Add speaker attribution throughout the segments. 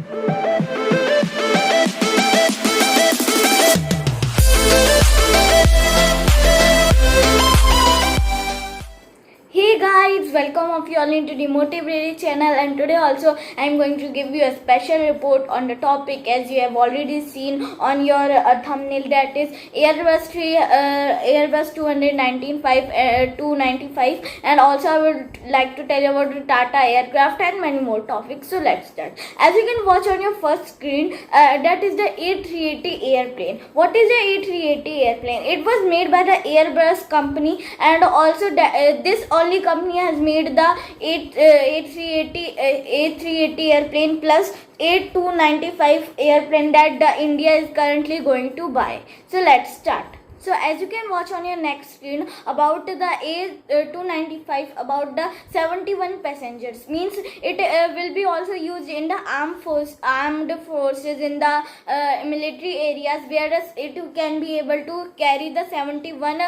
Speaker 1: Hey guys, welcome of you all into the Motivated channel, and today also I am going to give you a special report on the topic, as you have already seen on your thumbnail, that is Airbus 295, and also I would like to tell you about the Tata aircraft and many more topics. So let's start. As you can watch on your first screen, that is the A380 airplane. What is the A380 airplane? It was made by the Airbus company, and also this only company has made the A380 airplane plus A295 airplane that the India is currently going to buy. So let's start. So as you can watch on your next screen, about the A295, about the 71 passengers, means it will be also used in the armed forces in the military areas, whereas it can be able to carry the 71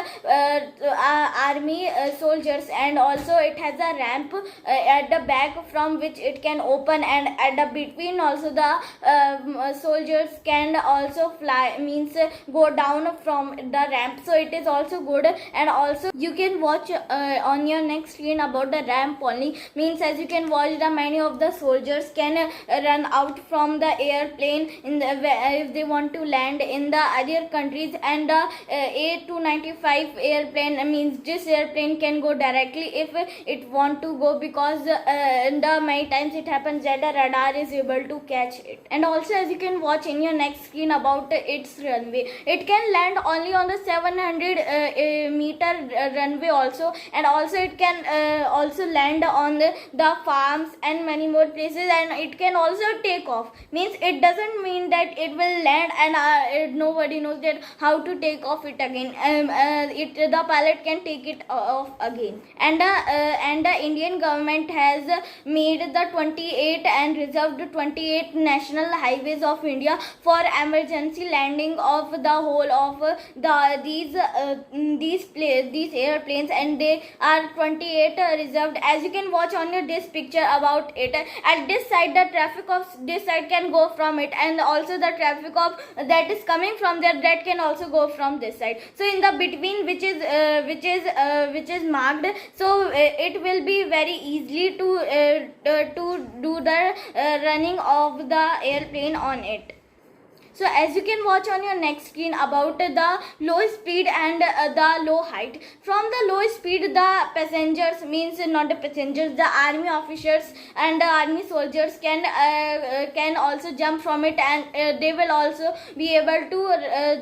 Speaker 1: army soldiers, and also it has a ramp at the back from which it can open, and at the between also the soldiers can also fly, means go down from the ramp. So it is also good. And also you can watch on your next screen about the ramp only, means as you can watch, the many of the soldiers can run out from the airplane in the if they want to land in the other countries. And the A295 airplane, means this airplane can go directly if it want to go, because the many times it happens that the radar is able to catch it. And also as you can watch in your next screen about its runway, it can land only on the 700 meter runway also, and also it can also land on the farms and many more places, and it can also take off, means it doesn't mean that it will land and nobody knows that how to take off it again. The pilot can take it off again. And the Indian government has made the 28 and reserved 28 national highways of India for emergency landing of the whole of these airplanes, and they are 28 reserved. As you can watch on your this picture about it, at this side the traffic of this side can go from it, and also the traffic of that is coming from there, that can also go from this side. So in the between, which is marked, so it will be very easily to do the running of the airplane on it. So as you can watch on your next screen about the low speed and the low height. From the low speed, the passengers, means not the passengers, the army officers and the army soldiers can also jump from it, and they will also be able to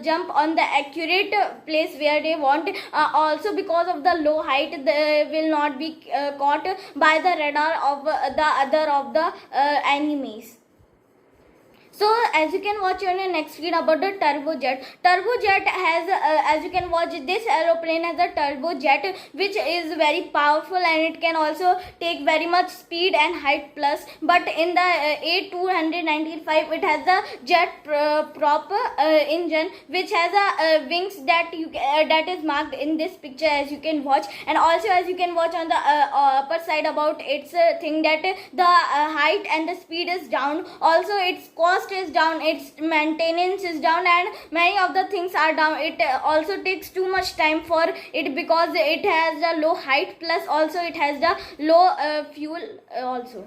Speaker 1: jump on the accurate place where they want. Also because of the low height, they will not be caught by the radar of the enemies. So as you can watch on your next screen about the turbojet. Turbojet has, as you can watch, this aeroplane has a turbojet which is very powerful, and it can also take very much speed and height plus. But in the A295, it has a jet prop engine which has a wings that that is marked in this picture, as you can watch. And also as you can watch on the upper side about its thing, that the height and the speed is down. Also its cost is down, its maintenance is down, and many of the things are down. It also takes too much time for it, because it has the low height plus also it has the low fuel also.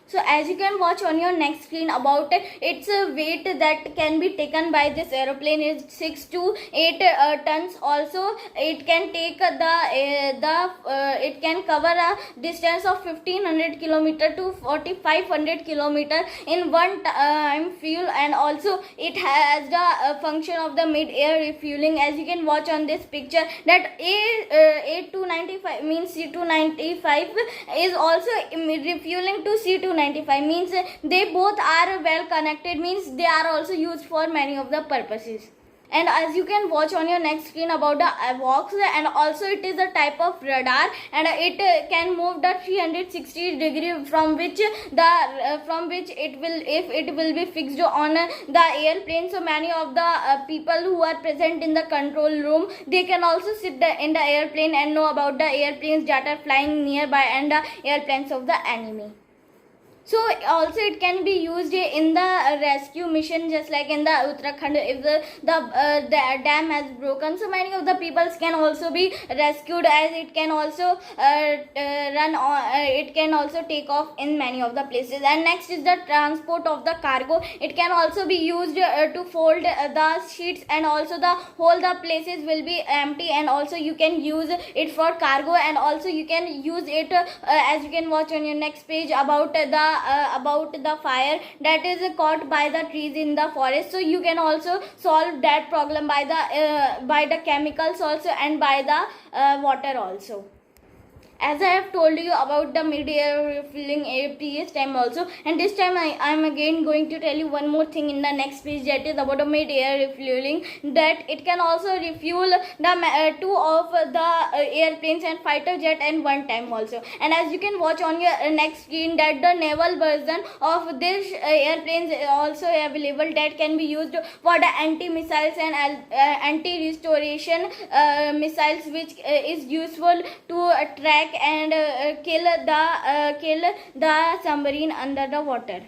Speaker 1: So as you can watch on your next screen about its weight that can be taken by this aeroplane is 6 to 8 tons. Also it can take it can cover a distance of 1500 kilometer to 4500 kilometer in one time fuel. And also it has the function of the mid-air refueling, as you can watch on this picture, that A295 means C295 is also refueling to C295, means they both are well connected, means they are also used for many of the purposes. And as you can watch on your next screen about the AWACS, and also it is a type of radar, and it can move the 360 degree from which it will, if it will be fixed on the airplane. So many of the people who are present in the control room, they can also sit in the airplane and know about the airplanes that are flying nearby and the airplanes of the enemy. So also it can be used in the rescue mission, just like in the Uttarakhand, if the dam has broken, so many of the peoples can also be rescued, as it can also it can also take off in many of the places. And next is the transport of the cargo. It can also be used to fold the sheets, and also the whole the places will be empty, and also you can use it for cargo. And also you can use it as you can watch on your next page about the fire that is caught by the trees in the forest. So you can also solve that problem by the chemicals also, and by the water also. As I have told you about the mid-air refueling previous time also, and this time I am again going to tell you one more thing in the next page, that is about the mid-air refueling, that it can also refuel the two of the airplanes and fighter jet and one time also. And as you can watch on your next screen, that the naval version of this airplanes is also available, that can be used for the anti-missiles and anti-restoration missiles, which is useful to track and kill the submarine under the water.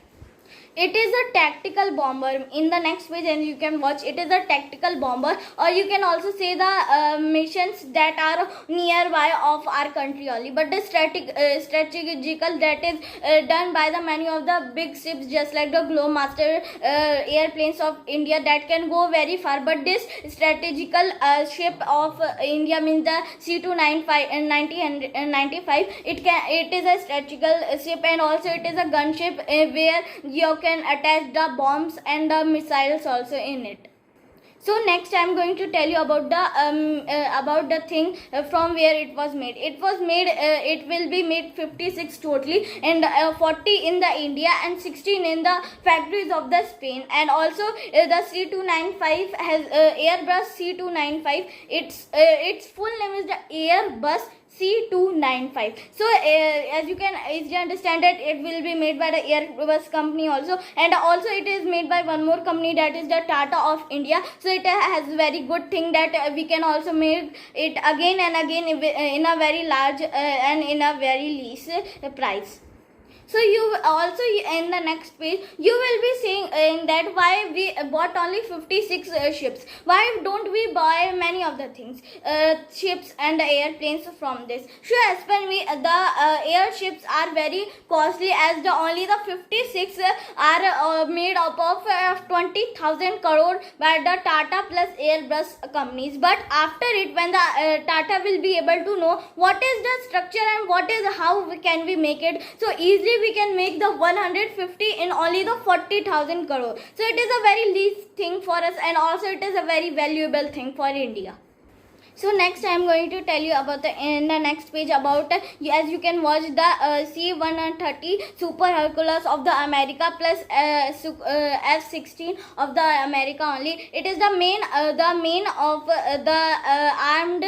Speaker 1: It is a tactical bomber. In the next page, and you can watch, it is a tactical bomber, or you can also say the missions that are nearby of our country only, but the strategical that is done by the many of the big ships, just like the Globemaster airplanes of India, that can go very far. But this strategical ship of India, means the C295 and 95, it is a strategical ship, and also it is a gunship where you can attach the bombs and the missiles also in it. So next I am going to tell you about the thing from where it was made. It was made, it will be made 56 totally, and 40 in the India and 16 in the factories of the Spain. And also the C295 has Airbus C295. Its full name is the Airbus C295. So as you can easily understand that it will be made by the Airbus company also, and also it is made by one more company, that is the Tata of India. So it has very good thing that we can also make it again and again in a very large and in a very least price. So you also, in the next page, you will be seeing that why we bought only 56 ships. Why don't we buy many of the things, ships and airplanes from this? Sure, as per me, the airships are very costly, as the only the 56 are made up of 20,000 crore by the Tata plus Airbus companies. But after it, when the Tata will be able to know what is the structure and what is how can we make it, so easily we can make the 150 in only the 40,000 crore. So it is a very least thing for us, and also it is a very valuable thing for India. So next I am going to tell you about in the next page about as you can watch the C-130 Super Hercules of the America plus F-16 of the America only. It is the main of the armed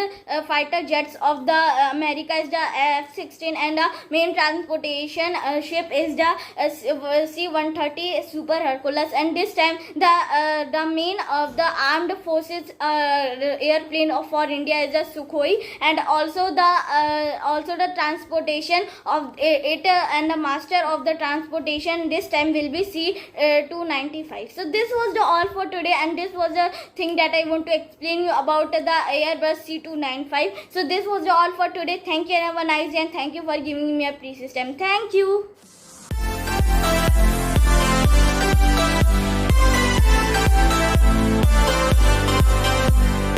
Speaker 1: fighter jets of the America is the F-16, and the main transportation ship is the C-130 Super Hercules. And this time the main of the armed forces airplane for India is the Sukhoi, and also the transportation of it and the master of the transportation this time will be C295. So this was the all for today, and this was the thing that I want to explain you about the Airbus C295. So this was the all for today. Thank you, and have a nice day, and thank you for giving me a precious time. Thank you.